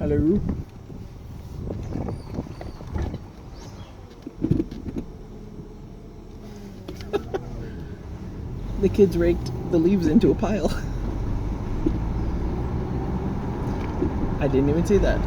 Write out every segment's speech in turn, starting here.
Hello. The kids raked the leaves into a pile. I didn't even see that.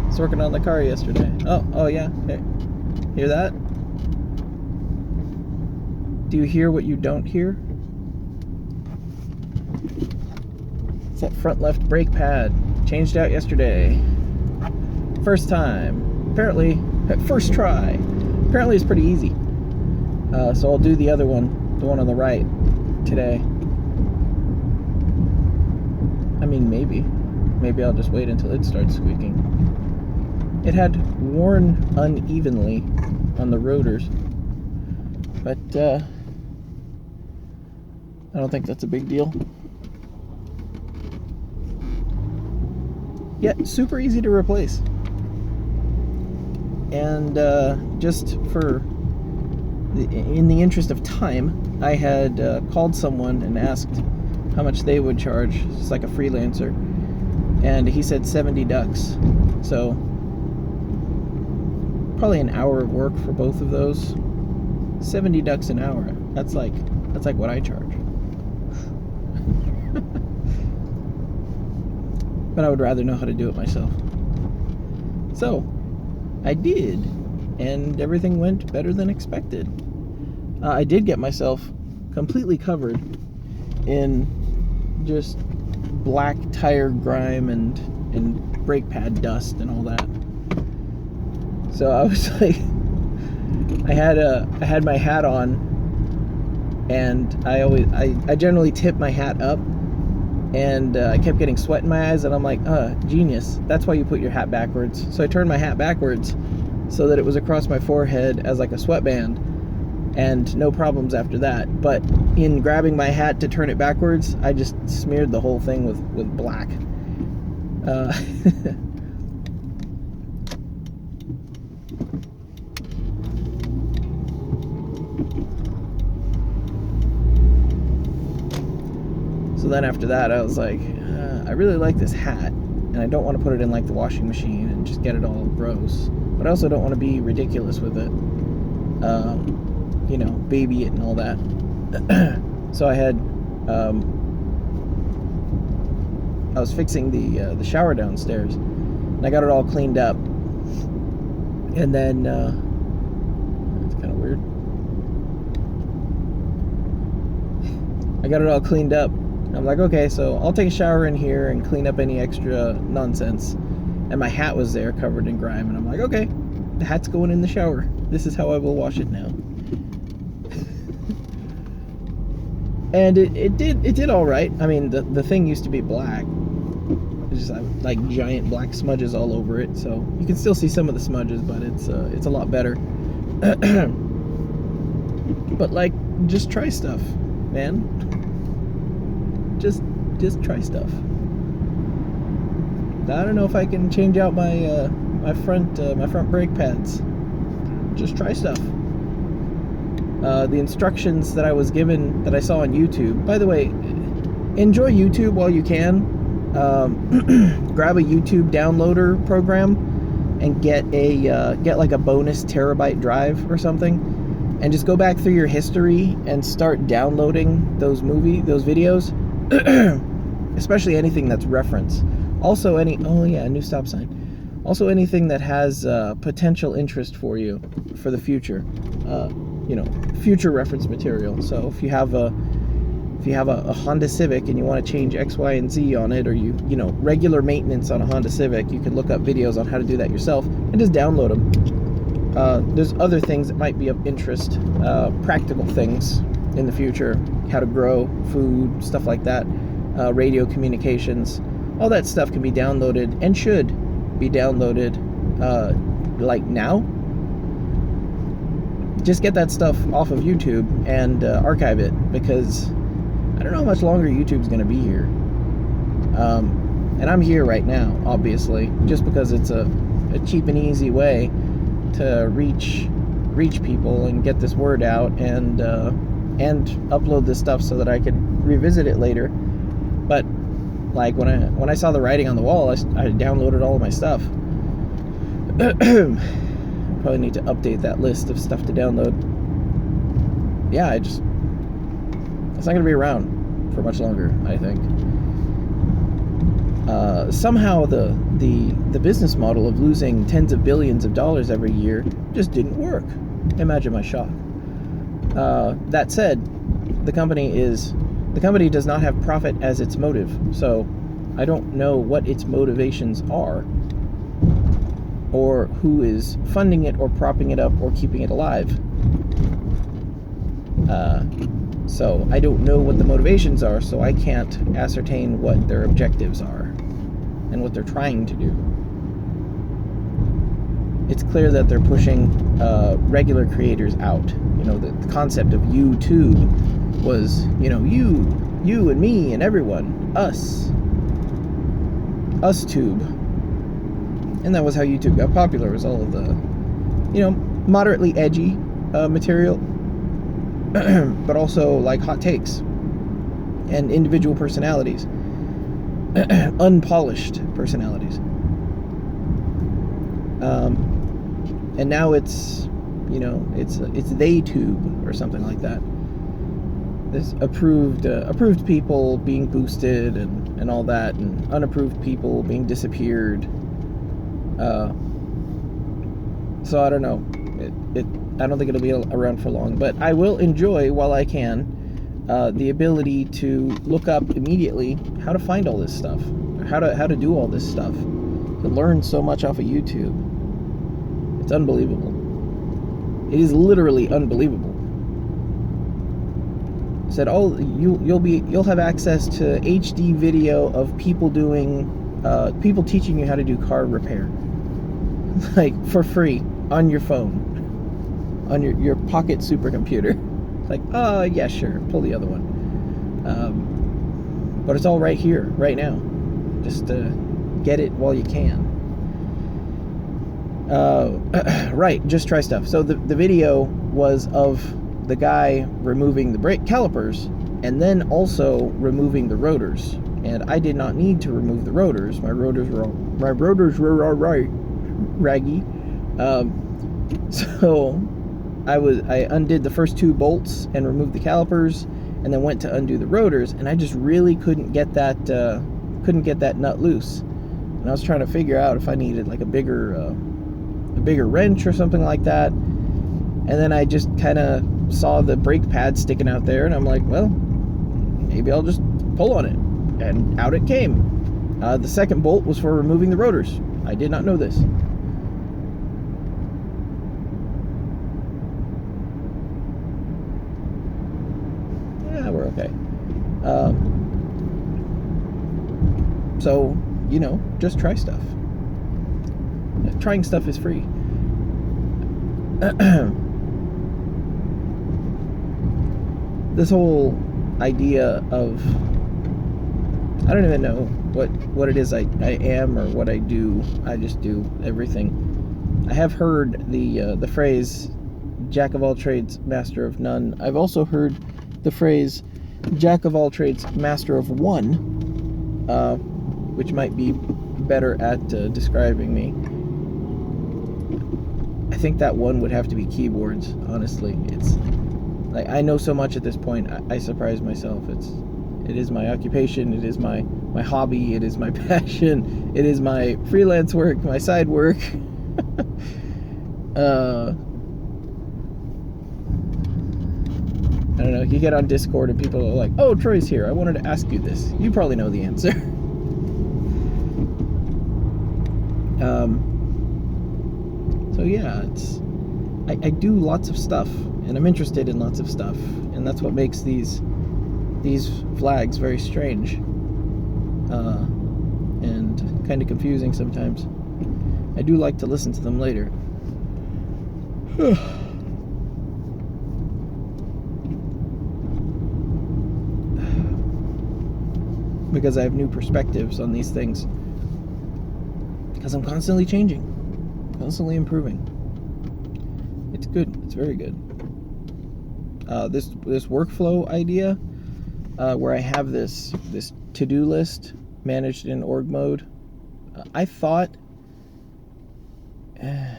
I was working on the car yesterday. Oh yeah. Hey, hear that? Do you hear what you don't hear? It's that front left brake pad. Changed out yesterday. First time. Apparently, first try. Apparently it's pretty easy. So I'll do the other one, the one on the right, today. I mean, maybe. Maybe I'll just wait until it starts squeaking. It had worn unevenly on the rotors. But, I don't think that's a big deal. Yet, super easy to replace. And just in the interest of time, I had called someone and asked how much they would charge. It's like a freelancer. And he said $70. So, probably an hour of work for both of those. $70 an hour. That's like what I charge. But I would rather know how to do it myself. So, I did, and everything went better than expected. I did get myself completely covered in just black tire grime and brake pad dust and all that. So I was like, I had my hat on, and I generally tip my hat up, and I kept getting sweat in my eyes, and I'm like, genius, that's why you put your hat backwards. So I turned my hat backwards so that it was across my forehead as like a sweatband, and no problems after that. But in grabbing my hat to turn it backwards, I just smeared the whole thing with black. So then after that, I was like, I really like this hat, and I don't want to put it in like the washing machine and just get it all gross. But I also don't want to be ridiculous with it, you know, baby it and all that. So I was fixing the shower downstairs, and I got it all cleaned up, and then it's kind of weird. I got it all cleaned up. I'm like, okay, so I'll take a shower in here and clean up any extra nonsense. And my hat was there covered in grime, and I'm like, okay, the hat's going in the shower. This is how I will wash it now. And it did all right. I mean, the thing used to be black. It's just like giant black smudges all over it. So you can still see some of the smudges, but it's a lot better. But like, just try stuff, man. Just try stuff. I don't know if I can change out my my front brake pads. Just try stuff. The instructions that I was given, that I saw on YouTube. By the way, enjoy YouTube while you can. Grab a YouTube downloader program and get like a bonus terabyte drive or something, and just go back through your history and start downloading those videos. Especially anything that's reference. Also a new stop sign. Also anything that has potential interest for you for the future. You know, future reference material. So if you have a Honda Civic and you want to change X, Y, and Z on it, or you know, regular maintenance on a Honda Civic, you can look up videos on how to do that yourself and just download them. There's other things that might be of interest, practical things in the future, how to grow food, stuff like that, radio communications, all that stuff can be downloaded and should be downloaded like now. Just get that stuff off of YouTube and archive it, because I don't know how much longer YouTube's going to be here. And I'm here right now, obviously, just because it's a cheap and easy way to reach people and get this word out, and upload this stuff so that I could revisit it later But like when I saw the writing on the wall, I downloaded all of my stuff. Probably need to update that list of stuff to download. Yeah, it's not going to be around for much longer, I think. Somehow the business model of losing tens of billions of dollars every year just didn't work. Imagine my shock. That said, the company does not have profit as its motive, so I don't know what its motivations are, or who is funding it or propping it up or keeping it alive. So I don't know what the motivations are, so I can't ascertain what their objectives are and what they're trying to do. It's clear that they're pushing regular creators out. The concept of YouTube was, you and me and everyone, us tube. And that was how YouTube got popular, was all of the, moderately edgy material, but also like hot takes and individual personalities, unpolished personalities. And now it's TheyTube or something like that. There's approved people being boosted and all that, and unapproved people being disappeared. So I don't know. I don't think it'll be around for long, but I will enjoy, while I can, the ability to look up immediately how to find all this stuff, or how to do all this stuff, to learn so much off of YouTube. It's unbelievable. It is literally unbelievable. Said, you'll have access to HD video of people people teaching you how to do car repair, like for free on your phone, on your pocket supercomputer. Like, yeah, sure, pull the other one. But it's all right here, right now. Just get it while you can. Right, just try stuff. So the video was of the guy removing the brake calipers and then also removing the rotors. And I did not need to remove the rotors. My rotors were all right, raggy. So I undid the first two bolts and removed the calipers, and then went to undo the rotors, and I just really couldn't get that nut loose. And I was trying to figure out if I needed like a bigger wrench or something like that. And then I just kind of saw the brake pad sticking out there, and I'm like, well, maybe I'll just pull on it. And out it came. The second bolt was for removing the rotors. I did not know this. Yeah, we're okay. So, just try stuff. Trying stuff is free. This whole idea of, I don't even know what it is I am or what I do. I just do everything. I have heard the phrase jack of all trades, master of none. I've also heard the phrase jack of all trades, master of one, which might be better at describing me. I think that one would have to be keyboards, honestly. It's like, I know so much at this point, I surprise myself. It is my occupation, it is my hobby, it is my passion, it is my freelance work, my side work. I don't know, you get on Discord and people are like, oh, Troy's here, I wanted to ask you this. You probably know the answer. So yeah, I do lots of stuff, and I'm interested in lots of stuff, and that's what makes these vlags very strange, and kind of confusing sometimes. I do like to listen to them later. Because I have new perspectives on these things. Because I'm constantly changing, constantly improving. It's good. It's very good. This workflow idea, where I have this to-do list managed in org mode. I thought, I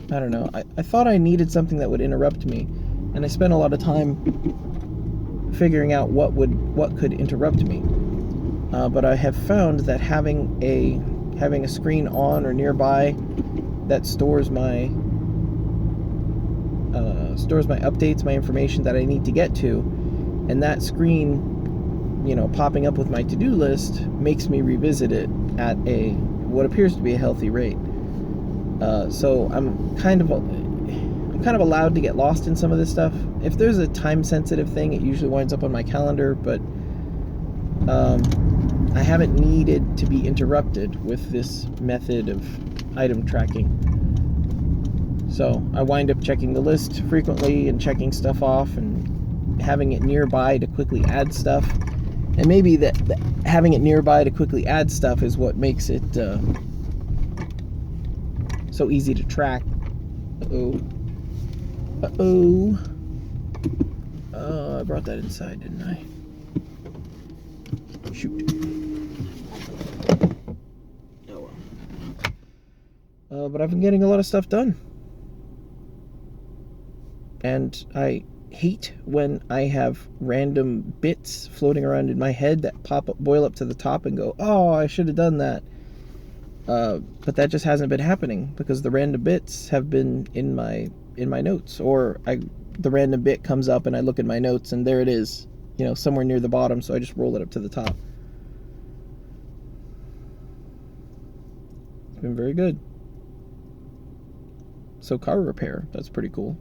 don't know, I thought I needed something that would interrupt me, and I spent a lot of time figuring out what could interrupt me. But I have found that having a screen on or nearby that stores my updates, my information that I need to get to, and that screen, you know, popping up with my to-do list makes me revisit it at what appears to be a healthy rate. So I'm kind of allowed to get lost in some of this stuff. If there's a time-sensitive thing, it usually winds up on my calendar, but I haven't needed to be interrupted with this method of item tracking. So I wind up checking the list frequently and checking stuff off and having it nearby to quickly add stuff. And maybe that having it nearby to quickly add stuff is what makes it so easy to track. Uh-oh. I brought that inside, didn't I? Shoot. Oh well. But I've been getting a lot of stuff done. And I hate when I have random bits floating around in my head that boil up to the top and go, oh, I should have done that. But that just hasn't been happening because the random bits have been in my notes, or the random bit comes up and I look at my notes and there it is, you know, somewhere near the bottom, so I just roll it up to the top. It's been very good. So car repair, that's pretty cool.